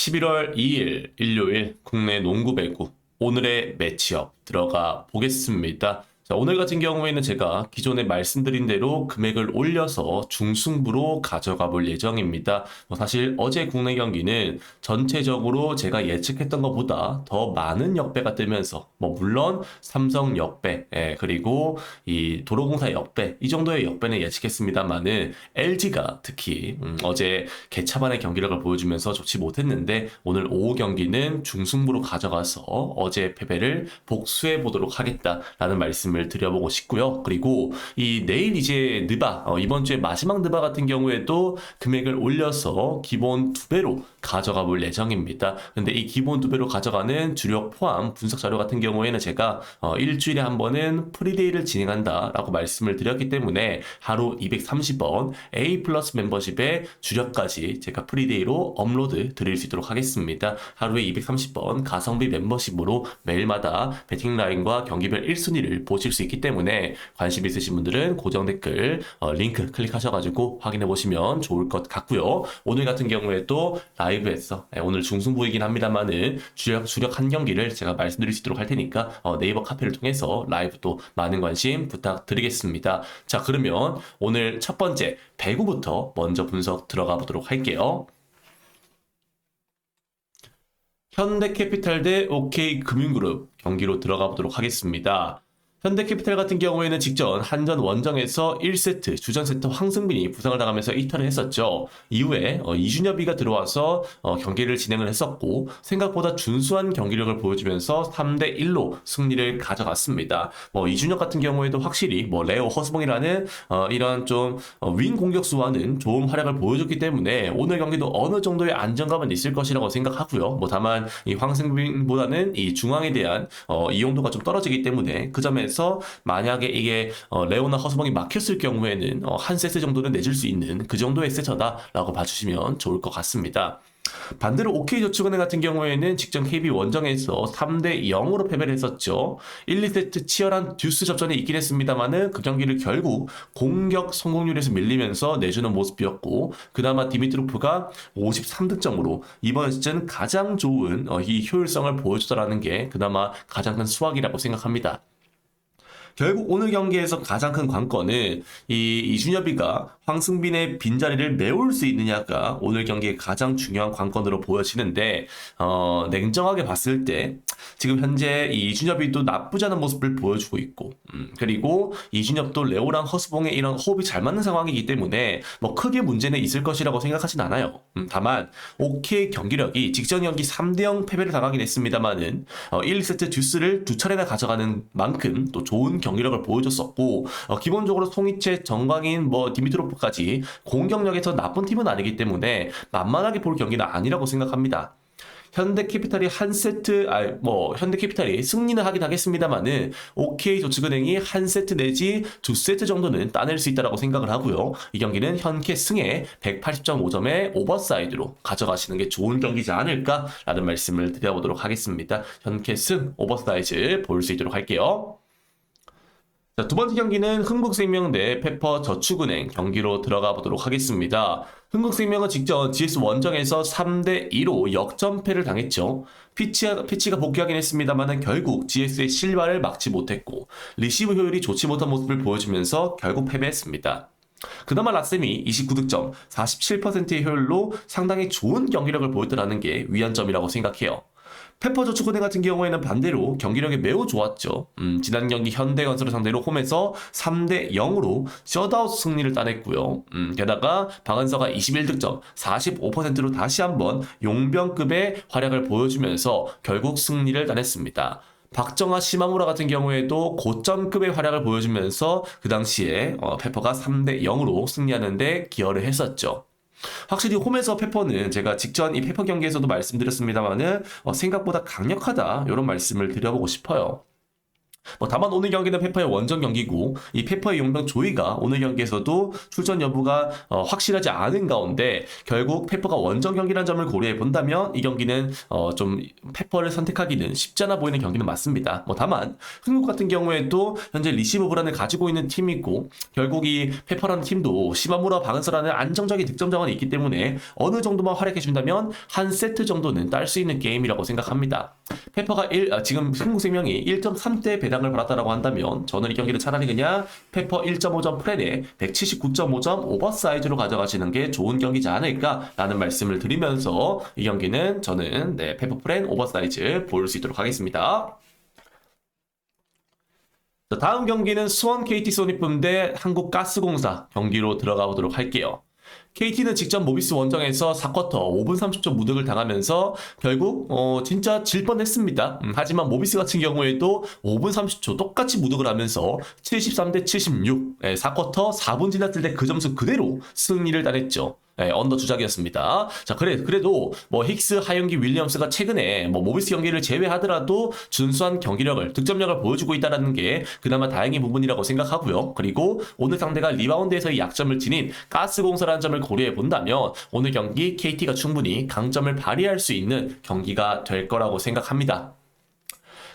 11월 2일 일요일 국내 농구 배구 오늘의 매치업 들어가 보겠습니다. 자, 오늘 같은 경우에는 제가 기존에 말씀드린 대로 금액을 올려서 중승부로 가져가 볼 예정입니다. 사실 어제 국내 경기는 전체적으로 제가 예측했던 것보다 더 많은 역배가 뜨면서 물론 삼성 역배, 그리고 이 도로공사 역배 이 정도의 역배는 예측했습니다만은 LG가 특히 어제 개차반의 경기력을 보여주면서 좋지 못했는데 오늘 오후 경기는 중승부로 가져가서 어제 패배를 복수해 보도록 하겠다라는 말씀을 드려보고 싶고요. 그리고 이 내일 이제 느바 이번 주에 마지막 느바 같은 경우에도 금액을 올려서 기본 2배로 가져가 볼 예정입니다. 근데 이 기본 2배로 가져가는 주력 포함 분석 자료 같은 경우에는 제가 일주일에 한 번은 프리데이를 진행한다라고 말씀을 드렸기 때문에 하루 230원 A 플러스 멤버십의 주력까지 제가 프리데이로 업로드 드릴 수 있도록 하겠습니다. 하루에 230원 가성비 멤버십으로 매일마다 배팅 라인과 경기별 1순위를 보실 수 있기 때문에 관심 있으신 분들은 고정 댓글 링크 클릭하셔가지고 확인해 보시면 좋을 것 같고요. 오늘 같은 경우에도 라이브에서 오늘 중승부이긴 합니다만은 주력 한 경기를 제가 말씀드릴 수 있도록 할 테니까 네이버 카페를 통해서 라이브 또 많은 관심 부탁드리겠습니다. 자, 그러면 오늘 첫 번째 배구부터 먼저 분석 들어가 보도록 할게요. 현대캐피탈 대 OK금융그룹 경기로 들어가 보도록 하겠습니다. 현대캐피탈 같은 경우에는 직전 한전 원정에서 1세트 주전 세터 황승빈이 부상을 당하면서 이탈을 했었죠. 이후에 이준엽이가 들어와서 경기를 진행을 했었고 생각보다 준수한 경기력을 보여주면서 3대1로 승리를 가져갔습니다. 이준엽 같은 경우에도 확실히 레오 허스봉이라는 이런 좀 윙 공격수와는 좋은 활약을 보여줬기 때문에 오늘 경기도 어느 정도의 안정감은 있을 것이라고 생각하고요. 다만 이 황승빈보다는 이 중앙에 대한 이용도가 좀 떨어지기 때문에 그 점에서 만약에 이게 레오나 허스봉이 막혔을 경우에는 한 세트 정도는 내줄 수 있는 그 정도의 세터다라고 봐주시면 좋을 것 같습니다. 반대로 OK저축은행 같은 경우에는 직전 KB 원정에서 3대0으로 패배를 했었죠. 1, 2세트 치열한 듀스 접전이 있긴 했습니다만은 그 경기를 결국 공격 성공률에서 밀리면서 내주는 모습이었고 그나마 디미트로프가 53득점으로 이번 시즌 가장 좋은 이 효율성을 보여주더라는 게 그나마 가장 큰 수확이라고 생각합니다. 결국 오늘 경기에서 가장 큰 관건은 이 이준엽이가 황승빈의 빈자리를 메울 수 있느냐가 오늘 경기의 가장 중요한 관건으로 보여지는데 냉정하게 봤을 때 지금 현재 이 이준엽이도 나쁘지 않은 모습을 보여주고 있고 그리고 이준엽도 레오랑 허스봉의 이런 호흡이 잘 맞는 상황이기 때문에 크게 문제는 있을 것이라고 생각하진 않아요. 다만 OK 경기력이 직전 경기 3대0 패배를 당하긴 했습니다만은 1, 2세트 듀스를 2차례나 가져가는 만큼 또 좋은 경기력을 보여줬었고 기본적으로 송이채, 정광인, 디미트로프까지 공격력에서 나쁜 팀은 아니기 때문에 만만하게 볼 경기는 아니라고 생각합니다. 현대캐피탈이 현대캐피탈이 승리는 하긴 하겠습니다만은 OK저축은행이 한 세트 내지 두 세트 정도는 따낼 수 있다고 생각을 하고요. 이 경기는 현캐 승에 180.5점의 오버사이드로 가져가시는 게 좋은 경기지 않을까라는 말씀을 드려보도록 하겠습니다. 현캐 승 오버사이즈 볼 수 있도록 할게요. 자, 두 번째 경기는 흥국생명 대 페퍼저축은행 경기로 들어가 보도록 하겠습니다. 흥국생명은 직전 GS 원정에서 3대2로 역전패를 당했죠. 피치가 복귀하긴 했습니다만 결국 GS의 실발을 막지 못했고 리시브 효율이 좋지 못한 모습을 보여주면서 결국 패배했습니다. 그나마 라셈이 29득점, 47%의 효율로 상당히 좋은 경기력을 보였다는 게 위안점이라고 생각해요. 페퍼저축은행 같은 경우에는 반대로 경기력이 매우 좋았죠. 지난 경기 현대건설을 상대로 홈에서 3대0으로 셧아웃 승리를 따냈고요. 게다가 박은서가 21득점, 45%로 다시 한번 용병급의 활약을 보여주면서 결국 승리를 따냈습니다. 박정아, 시마무라 같은 경우에도 고점급의 활약을 보여주면서 그 당시에 페퍼가 3대0으로 승리하는 데 기여를 했었죠. 확실히 홈에서 페퍼는 제가 직전 이 페퍼 경기에서도 말씀드렸습니다만은 생각보다 강력하다 이런 말씀을 드려보고 싶어요. 다만 오늘 경기는 페퍼의 원정 경기고 이 페퍼의 용병 조이가 오늘 경기에서도 출전 여부가 확실하지 않은 가운데 결국 페퍼가 원정 경기라는 점을 고려해 본다면 이 경기는 좀 페퍼를 선택하기는 쉽지 않아 보이는 경기는 맞습니다. 다만 한국 같은 경우에도 현재 리시브 불안을 가지고 있는 팀이고 결국 이 페퍼라는 팀도 시마무라 바근서라는 안정적인 득점 자원이 있기 때문에 어느 정도만 활약해 준다면 한 세트 정도는 딸 수 있는 게임이라고 생각합니다. 페퍼가 지금 한국생명이 1.3대 배당을 받았다라고 한다면 저는 이 경기를 차라리 그냥 페퍼 1.5점 프렌에 179.5점 오버사이즈로 가져가시는 게 좋은 경기지 않을까라는 말씀을 드리면서 이 경기는 저는 페퍼 프렌 오버사이즈 볼 수 있도록 하겠습니다. 다음 경기는 수원 KT 소니품 대 한국가스공사 경기로 들어가 보도록 할게요. KT는 직접 모비스 원정에서 4쿼터 5분 30초 무득을 당하면서 결국 진짜 질 뻔했습니다. 하지만 모비스 같은 경우에도 5분 30초 똑같이 무득을 하면서 73대 76, 4쿼터 4분 지났을 때 그 점수 그대로 승리를 따냈죠. 언더 주작이었습니다. 자, 그래도 힉스, 하윤기, 윌리엄스가 최근에 모비스 경기를 제외하더라도 준수한 경기력을, 득점력을 보여주고 있다는 게 그나마 다행인 부분이라고 생각하고요. 그리고 오늘 상대가 리바운드에서의 약점을 지닌 가스공사라는 점을 고려해 본다면 오늘 경기 KT가 충분히 강점을 발휘할 수 있는 경기가 될 거라고 생각합니다.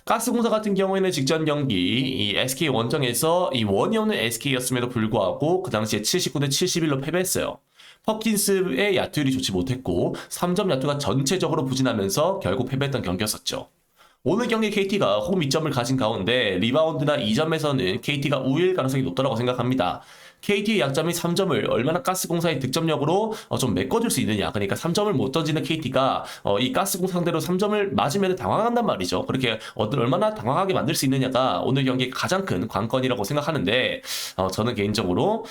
가스공사 같은 경우에는 직전 경기 이 SK 원정에서 이 원이 없는 SK였음에도 불구하고 그 당시에 79대 71로 패배했어요. 퍼킨스의 야투율이 좋지 못했고 3점 야투가 전체적으로 부진하면서 결국 패배했던 경기였었죠. 오늘 경기 KT가 홈 2점을 가진 가운데 리바운드나 2점에서는 KT가 우위일 가능성이 높다고 생각합니다. KT의 약점이 3점을 얼마나 가스공사의 득점력으로 좀 메꿔줄 수 있느냐. 그러니까 3점을 못 던지는 KT가 이 가스공사 상대로 3점을 맞으면 당황한단 말이죠. 그렇게 얼마나 당황하게 만들 수 있느냐가 오늘 경기의 가장 큰 관건이라고 생각하는데 저는 개인적으로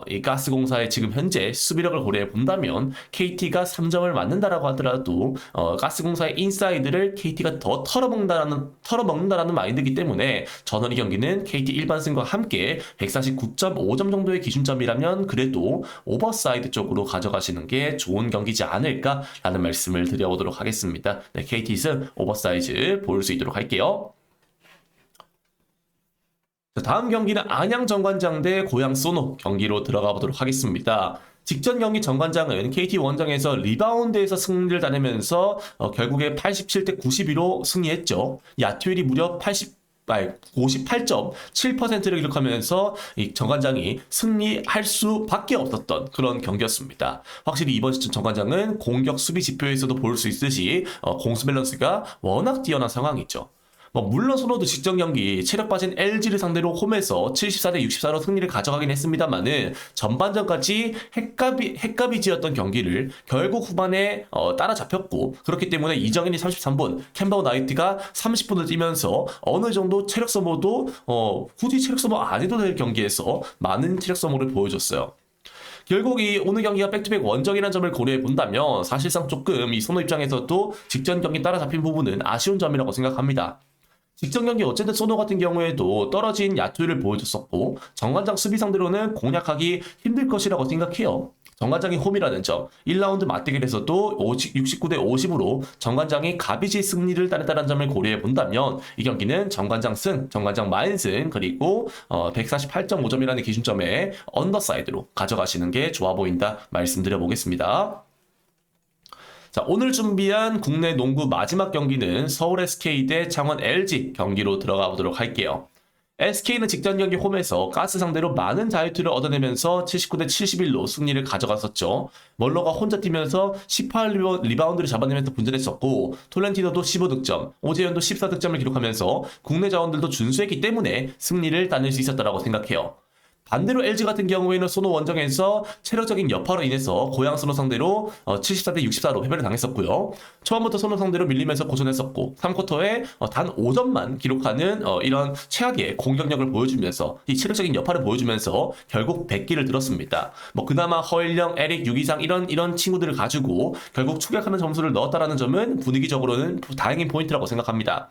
이 가스공사의 지금 현재 수비력을 고려해 본다면 KT가 3점을 맞는다라고 하더라도 가스공사의 인사이드를 KT가 더 털어먹는다라는 마인드이기 때문에 저는 이 경기는 KT 일반승과 함께 149.5점 정도의 기준점이라면 그래도 오버사이드 쪽으로 가져가시는 게 좋은 경기지 않을까라는 말씀을 드려보도록 하겠습니다. KT's 오버사이즈 볼 수 있도록 할게요. 다음 경기는 안양 정관장 대 고양 소노 경기로 들어가 보도록 하겠습니다. 직전 경기 정관장은 KT 원정에서 리바운드에서 승리를 따내면서 결국에 87대 92로 승리했죠. 야투율이 무려 58.7%를 기록하면서 이 정관장이 승리할 수밖에 없었던 그런 경기였습니다. 확실히 이번 시즌 정관장은 공격 수비 지표에서도 볼 수 있듯이 공수 밸런스가 워낙 뛰어난 상황이죠. 물론 소노도 직전 경기 체력 빠진 LG를 상대로 홈에서 74대 64로 승리를 가져가긴 했습니다만은 전반전까지 핵가비지였던 경기를 결국 후반에 따라잡혔고 그렇기 때문에 이정현이 33분, 캠바우 나이트가 30분을 뛰면서 어느 정도 체력 소모도 굳이 체력 소모 안 해도 될 경기에서 많은 체력 소모를 보여줬어요. 결국 이 오늘 경기가 백투백 원정이라는 점을 고려해 본다면 사실상 조금 이 소노 입장에서도 직전 경기 따라잡힌 부분은 아쉬운 점이라고 생각합니다. 직전 경기 어쨌든 소노 같은 경우에도 떨어진 야투를 보여줬었고 정관장 수비 상대로는 공략하기 힘들 것이라고 생각해요. 정관장이 홈이라는 점 1라운드 맞대결에서도 69대 50으로 정관장이 가비지 승리를 따냈다는 점을 고려해 본다면 이 경기는 정관장 승, 정관장 만승 그리고 148.5점이라는 기준점에 언더사이드로 가져가시는 게 좋아 보인다 말씀드려 보겠습니다. 자, 오늘 준비한 국내 농구 마지막 경기는 서울 SK 대 창원 LG 경기로 들어가 보도록 할게요. SK는 직전 경기 홈에서 가스 상대로 많은 자유투를 얻어내면서 79대 71로 승리를 가져갔었죠. 멀러가 혼자 뛰면서 18리바운드를 잡아내면서 분전했었고 톨렌티노도 15득점, 오재현도 14득점을 기록하면서 국내 자원들도 준수했기 때문에 승리를 따낼 수 있었다고 생각해요. 반대로 LG 같은 경우에는 소노 원정에서 체력적인 여파로 인해서 고양 소노 상대로 74대 64로 패배를 당했었고요. 초반부터 소노 상대로 밀리면서 고전했었고 3쿼터에 단 5점만 기록하는 이런 최악의 공격력을 보여주면서 이 체력적인 여파를 보여주면서 결국 100기를 들었습니다. 그나마 허일영, 에릭, 유기상 이런 친구들을 가지고 결국 추격하는 점수를 넣었다라는 점은 분위기적으로는 다행인 포인트라고 생각합니다.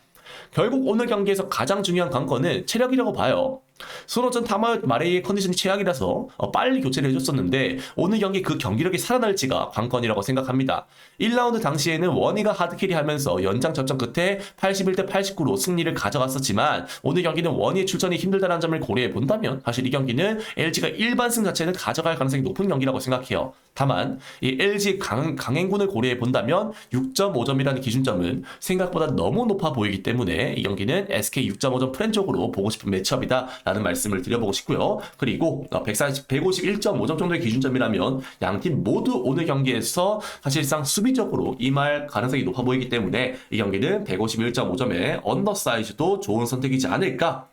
결국 오늘 경기에서 가장 중요한 관건은 체력이라고 봐요. 손호전 타마 마레이의 컨디션이 최악이라서 빨리 교체를 해줬었는데 오늘 경기 그 경기력이 살아날지가 관건이라고 생각합니다. 1라운드 당시에는 원희가 하드캐리 하면서 연장 접전 끝에 81대 89로 승리를 가져갔었지만 오늘 경기는 원희의 출전이 힘들다는 점을 고려해 본다면 사실 이 경기는 LG가 일반승 자체는 가져갈 가능성이 높은 경기라고 생각해요. 다만 이 LG의 강행군을 고려해 본다면 6.5점이라는 기준점은 생각보다 너무 높아 보이기 때문에 이 경기는 SK 6.5점 프렌 쪽으로 보고 싶은 매치업이다 라는 말씀을 드려보고 싶고요. 그리고 151.5점 정도의 기준점이라면 양팀 모두 오늘 경기에서 사실상 수비적으로 임할 가능성이 높아 보이기 때문에 이 경기는 151.5점의 언더사이즈도 좋은 선택이지 않을까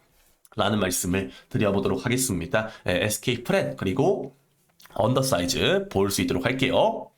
라는 말씀을 드려보도록 하겠습니다. SK 프렌 그리고 언더사이즈 볼 수 있도록 할게요.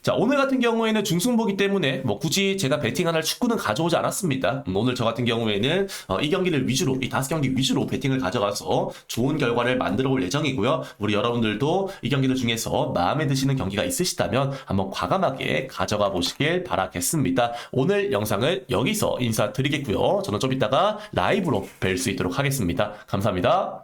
자, 오늘 같은 경우에는 중승부기 때문에 뭐 굳이 제가 베팅할 축구는 가져오지 않았습니다. 오늘 저 같은 경우에는 이 경기를 위주로, 이 5경기 위주로 베팅을 가져가서 좋은 결과를 만들어 올 예정이고요. 우리 여러분들도 이 경기들 중에서 마음에 드시는 경기가 있으시다면 한번 과감하게 가져가 보시길 바라겠습니다. 오늘 영상을 여기서 인사드리겠고요. 저는 좀 이따가 라이브로 뵐 수 있도록 하겠습니다. 감사합니다.